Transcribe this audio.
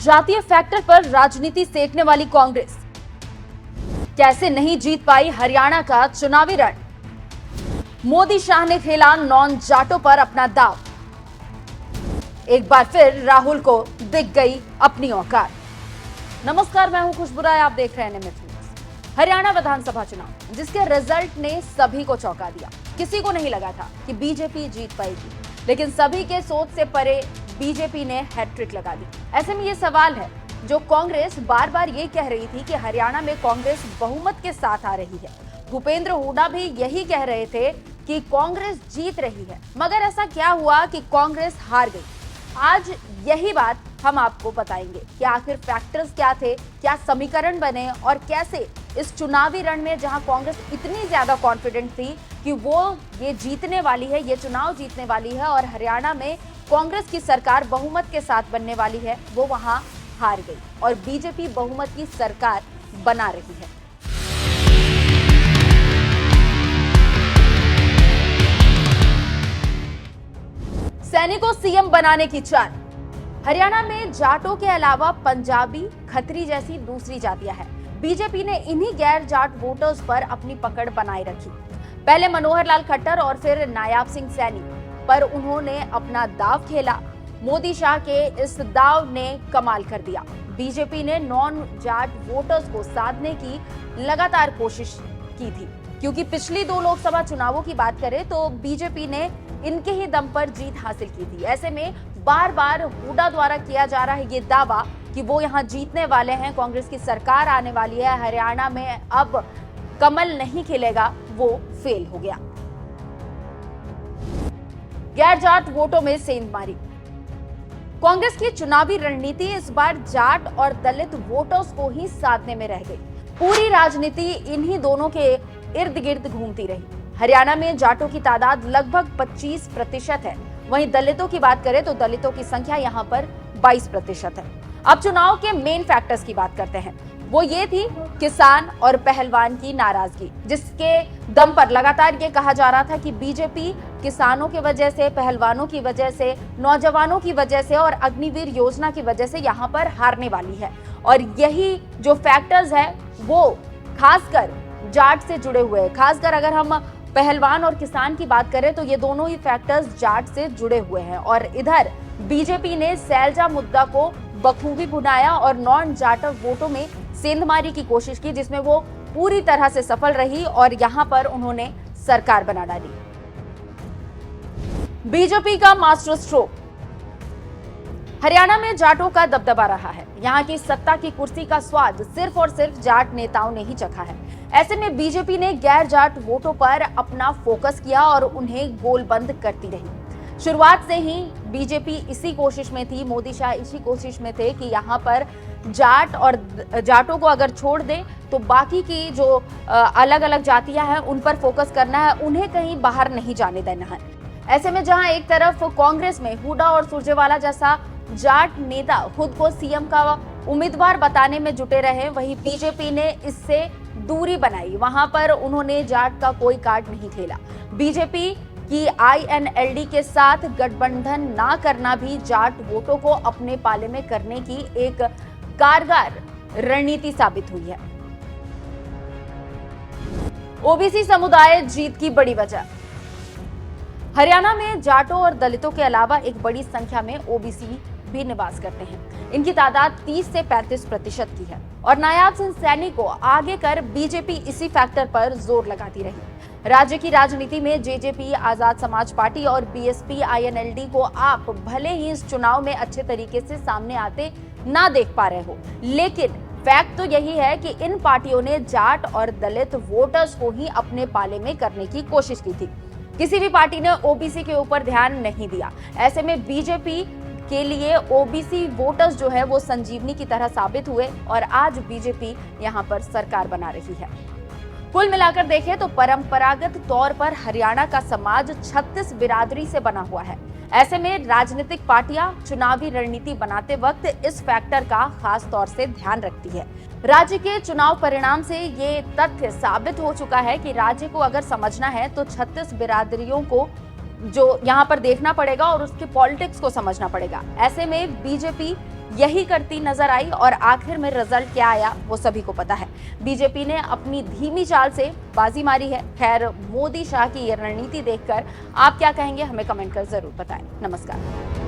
जातीय फैक्टर पर राजनीति सेकने वाली कांग्रेस कैसे नहीं जीत पाई हरियाणा का चुनावी रण। मोदी शाह ने खेला नॉन जाटों पर अपना दांव। एक बार फिर राहुल को दिख गई अपनी औकात। नमस्कार, मैं हूं खुशबू राय, आप देख रहे हैं नियमित न्यूज। हरियाणा विधानसभा चुनाव जिसके रिजल्ट ने सभी को चौंका दिया। किसी को नहीं लगा था कि बीजेपी जीत पाएगी, लेकिन सभी के सोच से परे बीजेपी ने हैट्रिक लगा दी। ऐसे में ये सवाल है जो कांग्रेस बार बार ये कह रही थी कि हरियाणा में कांग्रेस बहुमत के साथ आ रही है। भूपेंद्र हुड्डा भी यही कह रहे थे कि कांग्रेस जीत रही है, मगर ऐसा क्या हुआ कि कांग्रेस हार गई। आज यही बात हम आपको बताएंगे कि आखिर फैक्टर्स क्या थे, क्या समीकरण बने और कैसे इस चुनावी रण में जहां कांग्रेस इतनी ज्यादा कॉन्फिडेंट थी कि वो ये जीतने वाली है, ये चुनाव जीतने वाली है और हरियाणा में कांग्रेस की सरकार बहुमत के साथ बनने वाली है, वो वहां हार गई और बीजेपी बहुमत की सरकार बना रही है। सैनी को सीएम बनाने की चाल। हरियाणा में जाटों के अलावा पंजाबी, खत्री जैसी दूसरी जातियां हैं। बीजेपी ने इन्हीं गैर जाट वोटर्स पर अपनी पकड़ बनाए रखी। पहले मनोहर लाल खट्टर और फिर नायाब सिंह सैनी पर उन्होंने अपना दांव खेला। मोदी शाह के इस दांव ने कमाल कर दिया। बीजेपी ने नॉन जाट वोटर्स को साधने की लगातार कोशिश की थी, क्योंकि पिछली 2 लोकसभा चुनावों की बात करें तो बीजेपी ने इनके ही दम पर जीत हासिल की थी। ऐसे में बार बार हुड्डा द्वारा किया जा रहा है ये दावा कि वो यहाँ जीतने वाले हैं, कांग्रेस की सरकार आने वाली है, हरियाणा में अब कमल नहीं खिलेगा, वो फेल हो गया। गैर जाट वोटों में सेंधमारी। कांग्रेस की चुनावी रणनीति इस बार जाट और दलित वोटर्स को ही साधने में रह गई। पूरी राजनीति इन्हीं दोनों के इर्द गिर्द घूमती रही। हरियाणा में जाटों की तादाद लगभग 25% है, वहीं दलितों की बात करें तो दलितों की संख्या यहां पर 22% है। अब चुनाव के मेन फैक्टर्स की बात करते हैं। वो ये थी किसान और पहलवान की नाराजगी, जिसके दम पर लगातार ये कहा जा रहा था कि बीजेपी किसानों की वजह से, पहलवानों की वजह से, नौजवानों की वजह से और अग्निवीर योजना की वजह से यहाँ पर हारने वाली है। और यही जो फैक्टर्स है वो खासकर जाट से जुड़े हुए हैं। खासकर अगर हम पहलवान और किसान की बात करें तो ये दोनों ही फैक्टर्स जाट से जुड़े हुए हैं। और इधर बीजेपी ने सैलजा मुद्दा को बखूबी भुनाया और नॉन जाट वोटों में सेंधमारी की कोशिश की, जिसमें वो पूरी तरह से सफल रही और यहां पर उन्होंने सरकार बना डाली। बीजेपी का मास्टर स्ट्रोक। हरियाणा में जाटों का दबदबा रहा है। यहाँ की सत्ता की कुर्सी का स्वाद सिर्फ और सिर्फ जाट नेताओं ने ही चखा है। ऐसे में बीजेपी ने गैर जाट वोटों पर अपना फोकस किया और उन्हें गोलबंद करती रही। शुरुआत से ही बीजेपी इसी कोशिश में थी, मोदी शाह इसी कोशिश में थे कि यहाँ पर जाट और जाटों को अगर छोड़ दें तो बाकी की जो अलग अलग जातियां हैं उन पर फोकस करना है, उन्हें कहीं बाहर नहीं जाने देना है। ऐसे में जहां एक तरफ कांग्रेस में हुड्डा और सुरजेवाला जैसा जाट नेता खुद को सीएम का उम्मीदवार बताने में जुटे रहे, वहीं बीजेपी ने इससे दूरी बनाई। वहां पर उन्होंने जाट का कोई कार्ड नहीं खेला। बीजेपी कि आईएनएलडी के साथ गठबंधन ना करना भी जाट वोटों को अपने पाले में करने की एक कारगर रणनीति साबित हुई है। ओबीसी समुदाय जीत की बड़ी वजह। हरियाणा में जाटों और दलितों के अलावा एक बड़ी संख्या में ओबीसी भी निवास करते हैं। इनकी तादाद 30 से 35% की है और नायाब सिंह सैनी को आगे कर बीजेपी इसी फैक्टर पर जोर लगाती रही। राज्य की राजनीति में जेजेपी, आजाद समाज पार्टी और बीएसपी, आईएनएलडी को आप भले ही इस चुनाव में अच्छे तरीके से सामने आते ना देख पा रहे हो, लेकिन फैक्ट तो यही है कि इन पार्टियों ने जाट और दलित वोटर्स को ही अपने पाले में करने की कोशिश की थी। किसी भी पार्टी ने ओबीसी के ऊपर ध्यान नहीं दिया। ऐसे में बीजेपी के लिए ओबीसी वोटर्स जो है वो संजीवनी की तरह साबित हुए और आज बीजेपी यहाँ पर सरकार बना रही है। कुल मिलाकर देखें तो परंपरागत तौर पर हरियाणा का समाज 36 बिरादरी से बना हुआ है। ऐसे में राजनीतिक पार्टियां चुनावी रणनीति बनाते वक्त इस फैक्टर का खास तौर से ध्यान रखती है। राज्य के चुनाव परिणाम से ये तथ्य साबित हो चुका है कि राज्य को अगर समझना है तो 36 बिरादरियों को जो यहाँ पर देखना पड़ेगा और उसके पॉलिटिक्स को समझना पड़ेगा। ऐसे में बीजेपी यही करती नजर आई और आखिर में रिजल्ट क्या आया वो सभी को पता है। बीजेपी ने अपनी धीमी चाल से बाजी मारी है। खैर, मोदी शाह की ये रणनीति देखकर आप क्या कहेंगे, हमें कमेंट कर जरूर बताएं। नमस्कार।